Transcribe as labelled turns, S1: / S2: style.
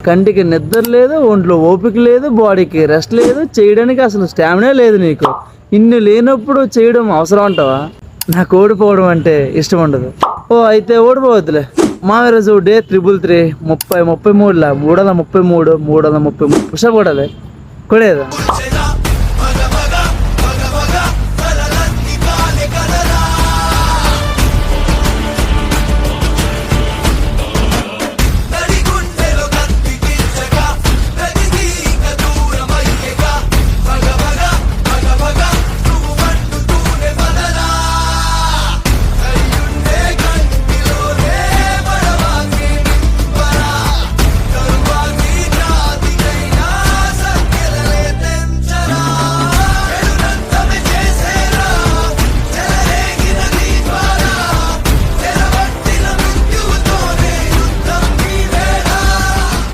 S1: కంటికి నిద్ర లేదు, ఒంట్లో ఓపిక లేదు, బాడీకి రెస్ట్ లేదు, చేయడానికి అసలు స్టామినా లేదు నీకు. ఇన్ని లేనప్పుడు చేయడం అవసరం అంటావా? నాకు ఓడిపోవడం అంటే ఇష్టం ఉండదు. ఓ అయితే ఓడిపోవద్దులే. మామూలు డే 333 33 333 333 పుషప్ కొడాలి కొడేదా?